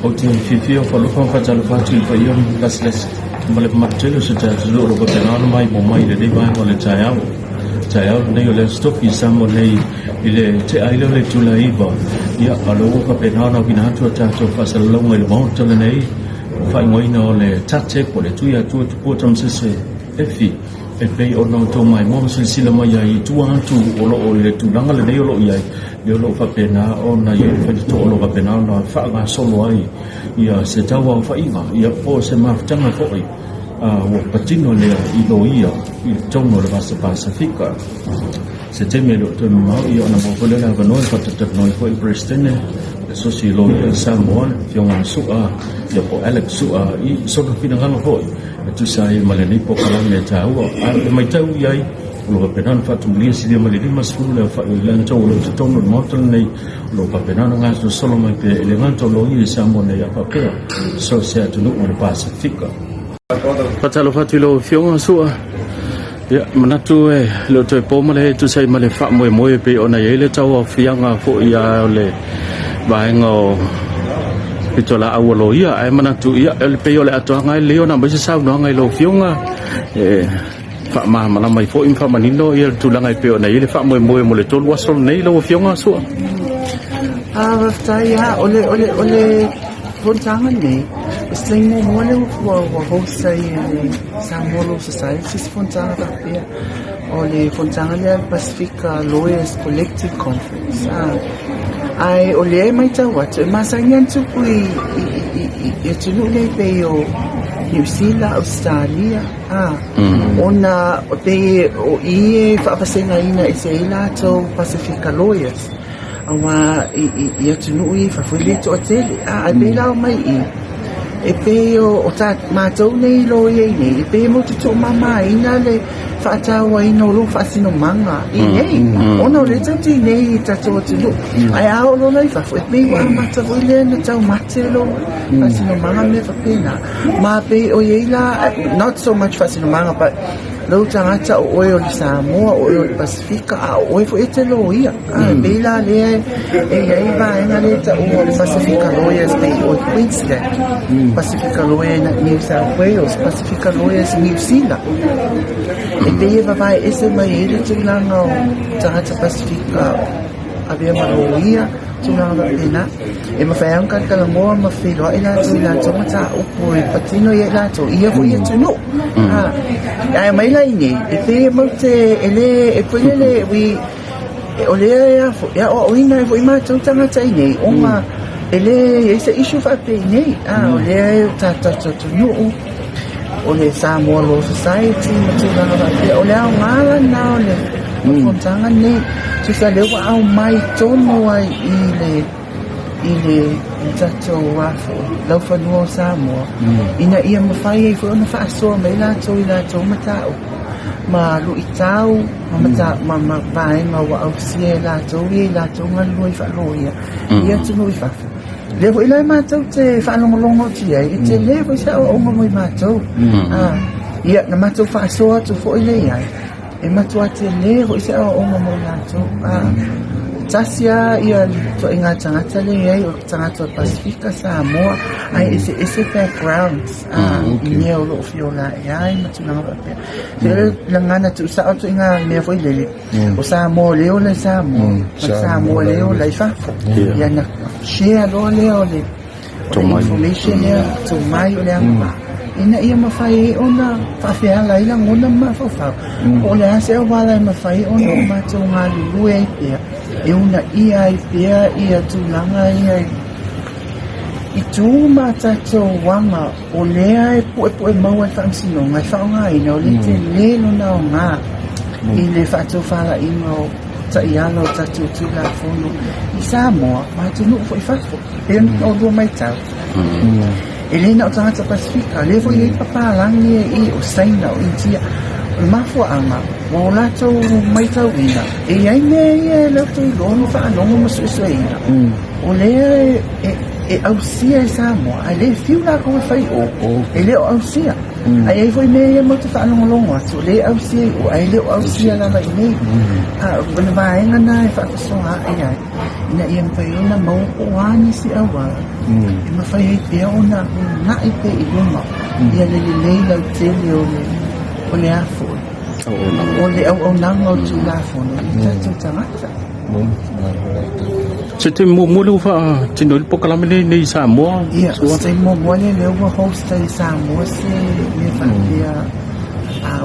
Oti fifio fa lupa fa jalo fa tu fa iom kasles male matelo se ta lo lo ko na mai mo mai le ba ko le chayao nei le stop i samo nei ile te ai le tu la iba ia alo ko pe na bina tu ta to fa sa lo mai mo to le nei fa ngoi no le ta che ko le tu ya tu ko tam se efi e pe o no to mai mo se sila mai ai tu a tu o lo le tu langa le nei o lo ia yo lo fa pe na o na ye fa to lo fa pe na no fa ga so lo ai ia se tawa fa inga ia po se ma tanga fo ai o patino le i Loia i tono le Pasefika se teme lo to ma io na mo le na no fa te no ko i prestene asosi Loia Samoa fiona su'a ia po Alex su'a i so to fina ngalo ho tu sai male ni po kala me tau a mai tau ai lo penan fa tu lia si male ni masulu le fa le to lo tono moto nei lo penan nga so solo mai pe elevanto Loia Samoa nei a pa so se tu no le Pasefika patalo fatilo fiona sua ya manatu lo to po male tu sai male fa mo pe ona yele tawa fianga fo ya le baengo pitola awolo ia ai manatu ia le pe ole ato ngai leo na bese sa no ngai lo fianga fa ma mala mai fo infa manino ia tu langai pe ona yele fa mo le to wasol nei lo fianga sua ya ole Fontangan ni, selain mula host saya Samoa Society Fontangan tapi oleh Fontangan dia Pasefika Lawyers Collective Conference. Ai oleh mai tahu masanya tu kui itu ni peyo New Zealand Australia. Ona pe i fa pasena ina isela to Pasefika Lawyers. Awa ia tunui fa foi le to tele a me la mai e pe o ta ma to nei lo ye nei e pe mo to mama ina le fa ta wa ino lo fa sino manga i nei ono le tanti nei ta to tu ai a lo nei fa foi pe wa ma ta voi le na ta ma te lo fa sino manga me fa pena ma pe o ye la not so much fa sino manga but lo tangata o oio le Samoa o oio le Pasefika o oio e te Loia beila le e ai va ina le ta o le Pasefika Lawyers Day o Queensland Pasefika Lawyers na New South Wales Pasefika Lawyers New Zealand e beia vai esse mai ele tu langa o tangata Pasefika avea Loia tu langa ina e ma fai anche la moa ma filo e la tu mata o poi patino e la tu ia voi tu no ai mai la ini e pe molte ele e poi le we o le ya o ina voi ma tu tanga tai nei o ma ele ese issue fa pe nei o le ta tu no o le Samoa Society ma tu la o le ngala na o le mo tanga nei tu sa le wa mai tono ai ile tato wafo lau fanua Samoa ina ia mawhai e whona whaasoa mai lato i lato matao ma lu i tau ma vaenga wa au sia lato i lato ngalua i whaloia ia tunu i whafo levo ilai mātou te whanongolongo ti ai i te levo i sa o onga mo i mātou ia na mātou whaasoa tu fo i lei ai e matua te levo i sa o onga mo i mātou tasia ia to inga tangata le ai o tangata Pasefika Samoa ai ese backgrounds ne o lo fiola ai matuna ba pe langana tu sa to inga me foi lele o Samoa le o le Samoa le o le fa ia na share lo le o le information ia to mai le amba ina ia mafai ona fa la ila ngona ma fa o le ase o wala mafai ona ma to ngalu e ia e una ia ia tu langa ia i tu mata to wanga o lea e po mau e fansino ngai faunga ina o le te lelo na o ngā i le fato fala ino ta ialo ta tu la fono i Samoa ma tu no foi fafo e no do mai tau e le na o tangata Pasefika le foi e papalangi i o saina o intia mafua anga o lato mai tau ina e ai me e lato i lono fa anongo masu ina o le e ausia e Samoa ai le fiu la ko fai o e le o ausia ai foi me e mo te fa anongo longo atu le ausia o ai le o ausia la mai nei a bana vai na e fa so ai ina iam pa yun na maupuan si awa mafay pia una na ipe iluma ia lelelei lau tele ole afo ole au nango tu lafo ita tu tangata C'était mulu fa tinol po kala ni Samoa. Ia, sai mo le wa host ai Samoa se me fa dia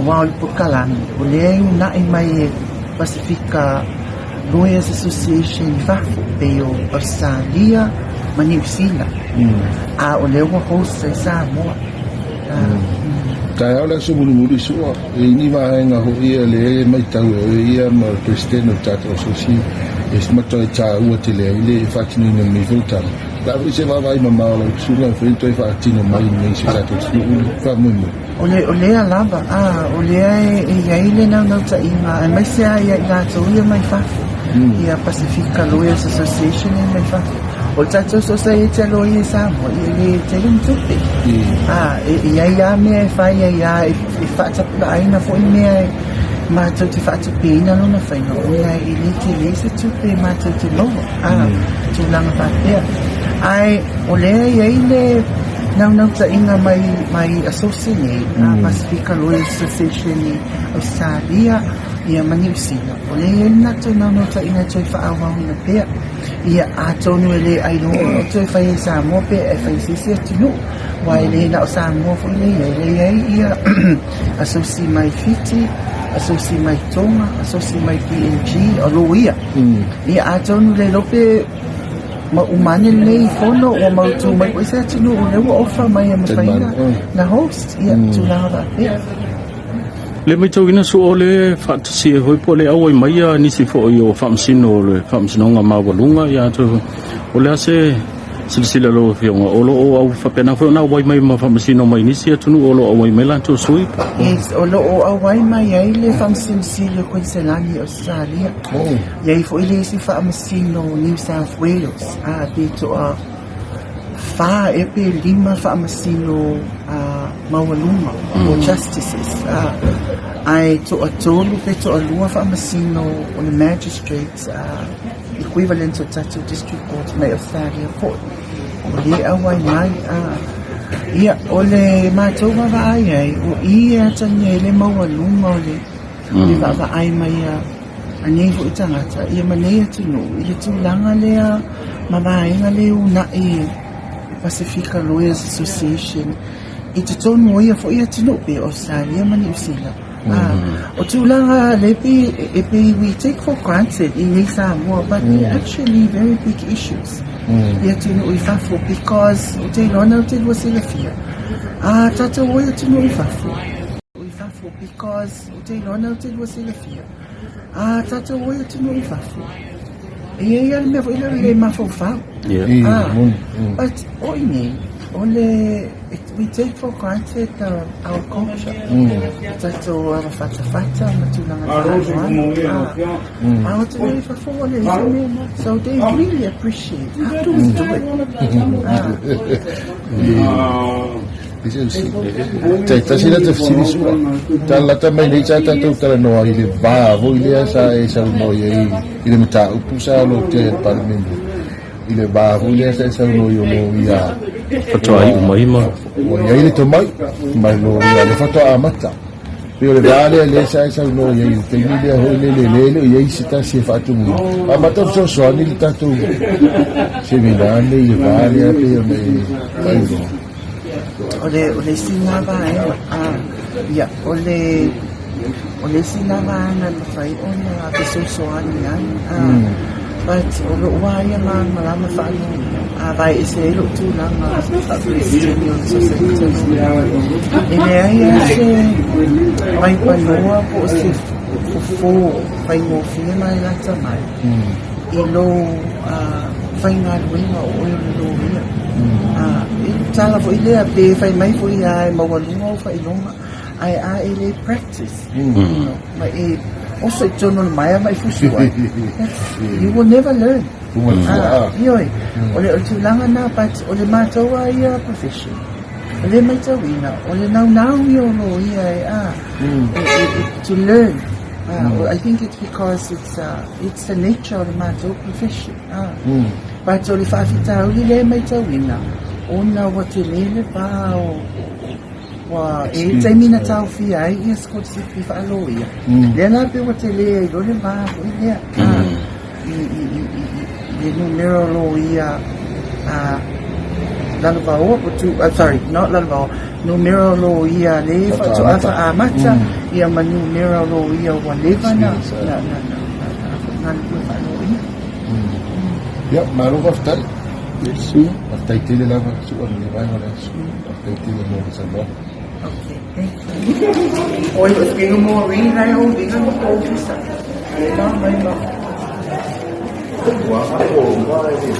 wal po kala. Ole na i mai Pasefika Lawyers Association fa peo Australia ma New Zealand. Ole wa host ai Samoa. Kaya wala sa mulu-mulu suwa. Ini ba nga ho ia le mai tau ia ma presidente o tato asosi. Es mato e cha ua te lea ile e whakini na me viltara. Lawe se wawai ma maola o tūna whito e whakini mai nei se tato tūna whamumu. Ole a lava, ole e iaile nau ta inga, e mai sea ia gato ia mai whafu. Ia Pasefika Lawyers Association e mai whafu. O tato society a lawyer Samoa, ia le te rintupe. Ia mea e whai ia e whaatapura aina fo i mea e mātou te whaatupina lona whainga o ia i le te le se tupe mātou te loa tūlanga whapea ai o lea i le nau ta inga mai asosi nei Pasefika Lawyers Association i Australia ia ma New Zealand o lea i nato nau ta inga toi whaawahuna pea ia a tonu e le aino o toi whai e Samoa pea e whai sisi atu no wai le na o Samoa fo le ia asosi mai fiti asosi mai tonga, asosi mai PNG, o Loia. Ia atonu le lope ma umane nei fono o mautu mai o isa tunu o lewa ofa mai a mawhaina na host. Ia tūlanga pia. Le mai tau ina su o le whaatasi e hoi po le awai mai a nisi fo i o whamsino o le whamsinonga mawalunga ia tu o le ase sila lo fionga olo o au whapena fo na wai mai ma whamasino mai nisi atunu olo awai mai lanto sui. Yes, olo o awai mai ai le whamsino sila Queensland Australia. Iai fo ile si whamasino New South Wales. Beto a wha e pe lima whamasino mawalunga o justices. Ai to a tolu pe to a lua whamasino o le magistrates equivalent to Tato District Court mai Australia Court. O le awai mai ia o le mātou wawai ai o ia tani e le mawalunga o le wawai mai a nevo i tangata ia manei atunu i le tūlanga lea mawainga le una i Pasefika Lawyers Association i te tonu o ia fo ia tunu pe Australia ma New Zealand. O tūlanga lepi we take for granted in Samoa, but they're actually very big issues. Ia tunu i whafo because o te rona o te lua sila fia. Tata o ia tunu i whafo. I whafo because o te rona o te lua sila fia. Tata o ia tunu i whafo. Ia mea fo ila le mafo whao. But oine, we take for granted our culture. Tato our fata matulanga so they really appreciate how do we do it. Tasira te fisimisua. Talata mai nei tata tau tala noa i le vāvo i lea sa e sa noa i le mata upusa lo te parlamento. I le vāvo i lea sa e sa noa i o lo i a Whatoai umaima. O iai le tomai, mai lo ia le whatoa a mata. Peo le vālea le sa e sa noa i a te mi lea hoi le iai si ta si e whatumu. A mata o soani le tatou seminane i le vālea peo me kairo. O le sinava ia o le sinava na fai ona a soani ana but o lo waia malama whaano vai e se ero tūlanga Christian Society e le aia se mai panoa po se fofo vai mo fia mai lata mai e lo vai ngā ruinga o e lo ria e tala fo i lea pe vai mai fo i ai mawalunga o vai longa ai a e le practice mai e also tono mai mai fusuai you will never learn ioi ole o tūlanga na but ole mātou ai a profession ole mai tawina ole nau yo lo ia to learn I think it's because it's the nature of the matter profession. But so if I le mai tawina, ona wa te lele pa wa e te mina tau fi ai is ko si fi fa loia. Le na pe wa te le do le ba ko le. I numero loia lalvao tu sorry not lalvao numero loia le fa to afa amata ia manu numero loia wa leva na Ya, malu kaftai. Yesu, kaftai tele lava suka ni vai ngala su. Kaftai tele mo Samoa. Okay, thank you. Oi, os pingo mo ring rai o binga mo ko bisa. Mai ma. Wa ko ngara ni.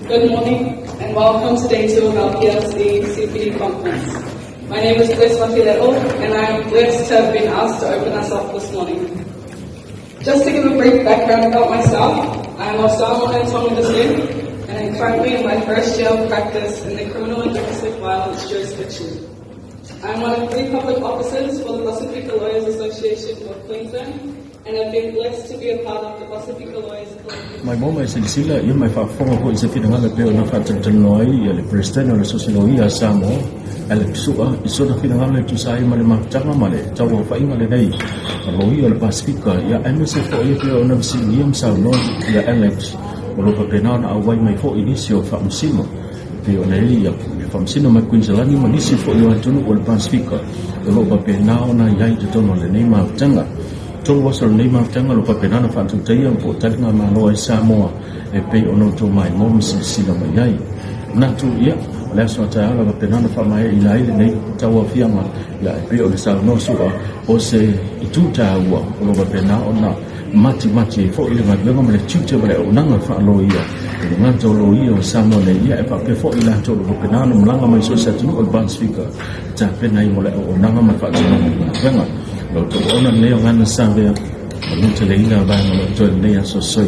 Good morning and welcome to day 2 of our PLC CPD conference. My name is Chris Mafileo and I am blessed to have been asked to open us up this morning. Just to give a brief background about myself, I am of Samoa and Tonga descent and I'm currently in my first year of practice in the criminal and domestic violence jurisdiction. I am one of 3 public officers for the Pasefika Lawyers Association of Queensland and have been blessed to be a part of the Pasefika Lawyers Collective. Mai mo mai sila ia mai fa fonga ko isa fina ngala peo na fa tanoi ia le president na sosiologia Samoa ele sua iso na fina ngala tu sai male ma tanga male tawo fa inga le dai loia le Pasefika ia MSF o ia peo na siliam sa no ia Alex o lo pena na awai mai fo inisio fa musimo peo na ia fa musino mai Queensland ma nisi fo ia tunu o le Pasefika o lo pena na ia i tono le nei ma tanga tolu wasal nei mafutanga lo papenana whaatutei ang po talinga maloa i Samoa e pei ono to mai momi sila mai ai. Natu ia, le aso a taeala papenana whamai i laile nei taua fianga ia e pei o le sao nosua o se itu taua o lo papena o na mati e fo i le mabianga ma le tute ma le onanga whaalo ia. E le nganta o lo ia o Samoa le ia e pape fo i la to lo papenana mlanga mai so se atunu o le Pasefika ta pena i mo le onanga ma whaatunu ma lo to ona leo Ganasavea o le Taelega vai mo le to le asosi